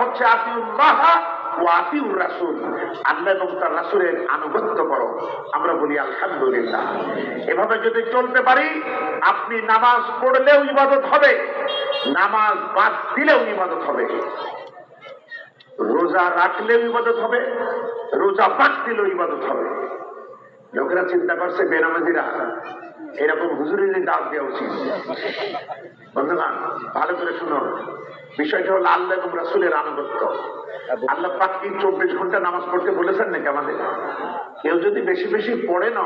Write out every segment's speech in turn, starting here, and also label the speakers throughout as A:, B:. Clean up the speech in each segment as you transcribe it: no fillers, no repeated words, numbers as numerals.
A: হচ্ছে আতিউল্লাহ ওয়া আতিউর রাসূল, আল্লাহ এবং তার রাসূলের আনুগত্য করো। আমরা বলি আলহামদুলিল্লাহ। এভাবে যদি চলতে পারি, আপনি নামাজ পড়লেও ইবাদত হবে, নামাজ বাদ দিলেও ইবাদত হবে, রোজা রাখলেও ইবাদত হবে, রোজা বাদ দিলেও ইবাদত হবে। লোকেরা চিন্তা করছে বেনামাজিরা এরকম হুজুরের দাওয়াত দেওয়া উচিত। বন্ধুগণ, ভালো করে শুনুন, বিষয়টা হলো আল্লাহ এবং রাসূলের আনুগত্য। আল্লাহ পাক কি 24 ঘন্টা নামাজ পড়তে বলেছেন নাকি আমাদের? কেউ যদি বেশি বেশি পড়ে না,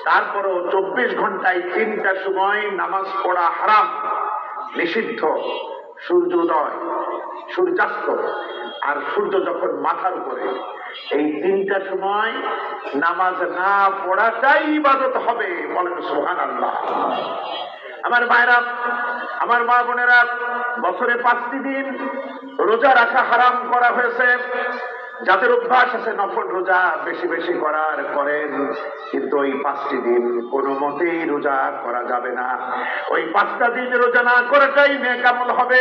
A: তারপরও 24 ঘন্টায় 3টা সময় নামাজ পড়া হারাম, নিষিদ্ধ। সূর্যোদয়, সূর্যাস্ত আর সূর্য যখন মাথার উপরে, এই 3টা সময় নামাজ না পড়াটাই ইবাদত হবে। বলেন সুবহানাল্লাহ। আমার মায়েরা, আমার মা বোনেরা, বছরে 5টি দিন রোজা রাখা হারাম করা হয়েছে। যাদের অভ্যাস আছে নফল রোজা বেশি বেশি করার, করেন, কিন্তু ওই 5টি দিন কোনো মতেই রোজা করা যাবে না। ওই 5টা দিন রোজা না করাটাই নেক আমল হবে,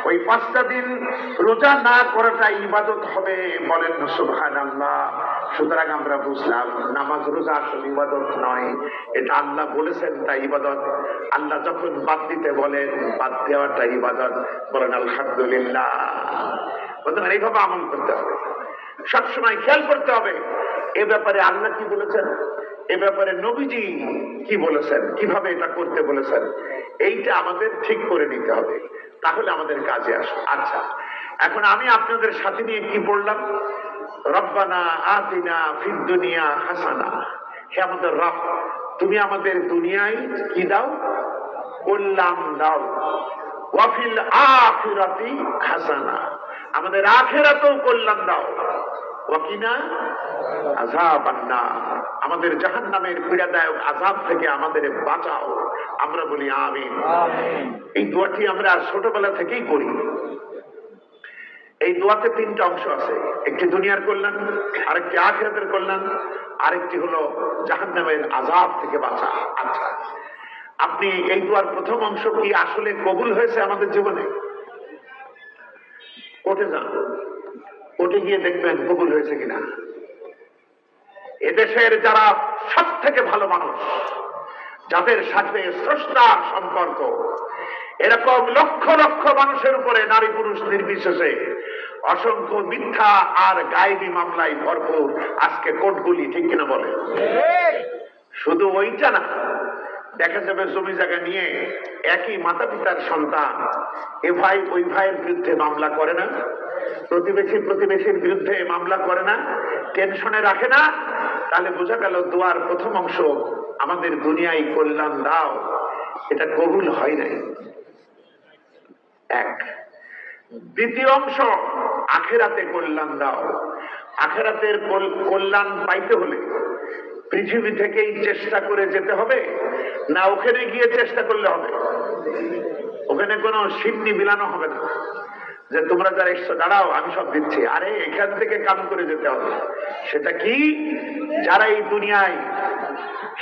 A: ওই 5টা দিন রোজা না করাটাই ইবাদত হবে। বলেন সুবহানাল্লাহ। সুতরাং আমরা বুঝলাম নামাজ রোজা আসলে ইবাদত নয়, এটা আল্লাহ বলেছেন তাই ইবাদত। আল্লাহ যখন বাদ দিতে বলেন, বাদ দেওয়াটা ইবাদত। বলেন আলহামদুলিল্লাহ। বন্ধুরা, এইভাবে আমল করতে হবে, সবসময় খেয়াল করতে হবে এ ব্যাপারে আল্লাহ কি বলেছেন, এ ব্যাপারে নবীজি কি বলেছেন, কিভাবে এটা করতে বলেছেন, এইটা আমাদের ঠিক করে নিতে হবে, তাহলে আমাদের কাজে আসবে। আচ্ছা, এখন আমি আপনাদের সাথে নিয়ে কি পড়লাম? রব্বানা আতিনা ফিদ দুনিয়া হাসানা। হে আমাদের রব, তুমি আমাদের দুনিয়ায় কি দাও? কল্যাণ দাও। ওয়া ফিল আখিরাতি হাসানা, আমাদের আখিরাতেও কল্যাণ দাও। ওয়াকিনা আযাবান নার, আমাদের জাহান্নামের পীড়াদায়ক আযাব থেকে আমাদের বাঁচাও। আমরা বলি আমিন। এই দোয়াটি আমরা ছোটবেলা থেকেই করি। এই দোয়াতে 3টা অংশ আছে, একটি দুনিয়ার কল্যাণ, আরেকটি আখিরাতের কল্যাণ, আরেকটি হলো জাহান্নামের আযাব থেকে বাঁচা। আচ্ছা, আপনি এই দোয়ার প্রথম অংশ কি আসলে কবুল হয়েছে আমাদের জীবনে? কোর্টে যান, কোর্টে গিয়ে দেখবেন কবুল হয়েছে কিনা। এদেশের যারা সব থেকে ভালো মানুষ, যাদের সাথে স্রষ্টার সম্পর্ক, এরকম লক্ষ লক্ষ মানুষের উপরে নারী পুরুষ নির্বিশেষে অসংখ্য মিথ্যা আর গায়েবী মামলায় ভরপুর আজকে কোর্টগুলি, ঠিক কিনা বলে? শুধু ওইটা না, দেখা যাবে জমি জায়গা নিয়ে একই মাতা পিতার সন্তান, এ ভাই ওই ভাইয়ের বিরুদ্ধে মামলা করে না, প্রতিবেশী প্রতিবেশীর বিরুদ্ধে মামলা করে না, টেনশনে রাখে না। তাহলে বোঝা গেল দোয়ার প্রথম অংশ আমাদের দুনিয়ায় কল্যাণ দাও, এটা কবুল হয় নাই। এক। দ্বিতীয় অংশ আখিরাতে কল্যাণ দাও। আখিরাতের কল্যাণ পাইতে হলে পৃথিবী থেকেই চেষ্টা করে যেতে হবে, না ওখানে গিয়ে চেষ্টা করলে হবে? ওখানে কোনো সিন্নি বিলানো হবে না যে তোমরা যারা এসছো দাঁড়াও আমি সব দিচ্ছি। আরে এখান থেকে কাম করে যেতে হবে। সেটা কি? যারা এই দুনিয়ায়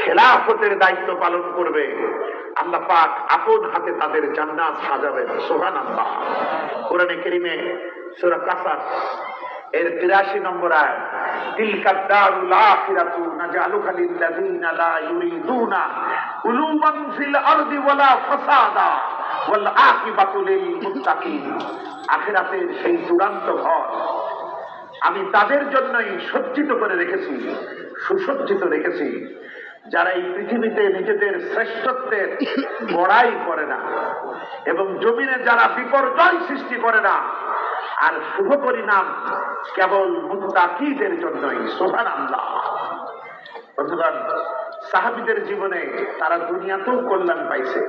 A: খেলাফতের দায়িত্ব পালন করবে, আল্লাহ পাক আপন হাতে তাদের জান্নাত সাজাবেন। সুবহানাল্লাহ। কোরআনে কারীমে সূরা কাসাস এর 83 নম্বর আয়াত, তিলকা দারুল আখিরাতু নাজআলুহা লিল্লাযিনা লা ইউরিদুনা উলুমান ফিল আরদি ওয়ালা ফাসাদা ওয়াল আকিবাতু লিল মুত্তাকিন। আখিরাতের সেই চূড়ান্ত ঘর আমি তাদের জন্যই সজ্জিত করে রেখেছি, সুসজ্জিত রেখেছি, যারা এই পৃথিবীতে নিজেদের শ্রেষ্ঠত্বের বড়াই করে না এবং জমিনে যারা বিপর্যয় সৃষ্টি করে না, আর শুভ পরিণাম কেবল মুত্তাকিদের জন্যই। সুবহানাল্লাহ। বন্ধুগণ, সাহাবীদের জীবনে তারা দুনিয়াতেও কল্যাণ পাইছে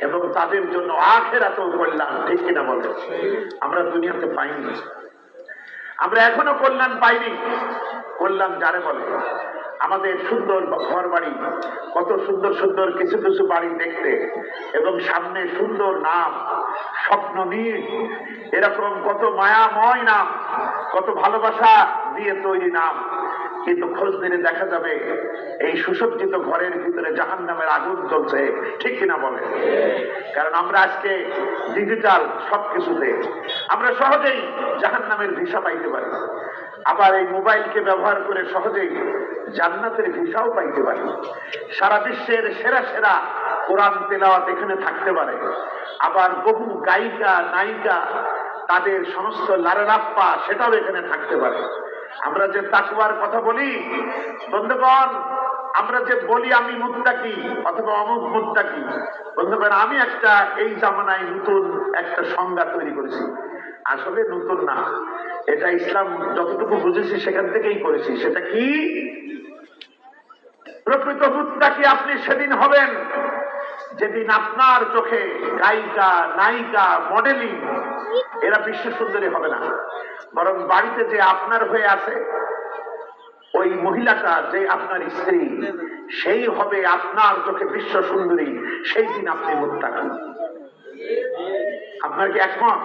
A: এবং তাদের জন্য আখিরাতেও কল্যাণ, ঠিক কিনা বলেন? আমরা দুনিয়াতে পাইনি, আমরা এখনো কল্যাণ পাইনি। কল্যাণ যারে বলে, আমাদের সুন্দর ঘর বাড়ি, কত সুন্দর সুন্দর কিছু কিছু বাড়ি দেখতে, এবং সামনে সুন্দর নাম স্বপ্ন নিয়ে, এরকম কত মায়াময় নাম, কত ভালোবাসা দিয়ে তৈরি নাম, কিন্তু খোঁজ দিলে দেখা যাবে এই সুসজ্জিত ঘরের ভিতরে জাহান্নামের আগুন জ্বলছে, ঠিক কিনা বলে? কারণ আমরা আজকে ডিজিটাল সবকিছুতে আমরা সহজেই জাহান্নামের ভিসা পাইতে পারি, আবার এই মোবাইলকে ব্যবহার করে সহজেই জান্নাতের ভিসাও পাইতে পারি। সারা বিশ্বের সেরা সেরা কোরআন তেলাওয়াত এখানে থাকতে পারে, আবার বহু গায়িকা নায়িকা তাদের সমস্ত লারালাপ্পা সেটাও এখানে থাকতে পারে। আমরা যে তাকওয়ার কথা বলি বন্ধুগণ, আমরা যে বলি আমি মুত্তাকি অথবা অমুক মুত্তাকি, বন্ধুগণ আমি একটা এই জামানায় নতুন একটা সংজ্ঞা তৈরি করেছি। আসলে নতুন না, এটা ইসলাম যতটুকু বুঝেছি সেখান থেকেই করেছি। সেটা কি? প্রকৃত মুত্তাকি আপনি সেদিন হবেন যেদিন আপনার চোখে গায়িকা নায়িকা মডেলিং এরা বিশ্ব সুন্দরী হবে না, বরং বাড়িতে যে আপনার হয়ে আছে ওই মহিলাটা যে আপনার স্ত্রী, সেই হবে আপনার চোখে বিশ্ব সুন্দরী। সেই দিন আপনি মুত্তাকি। আপনার কি একমত?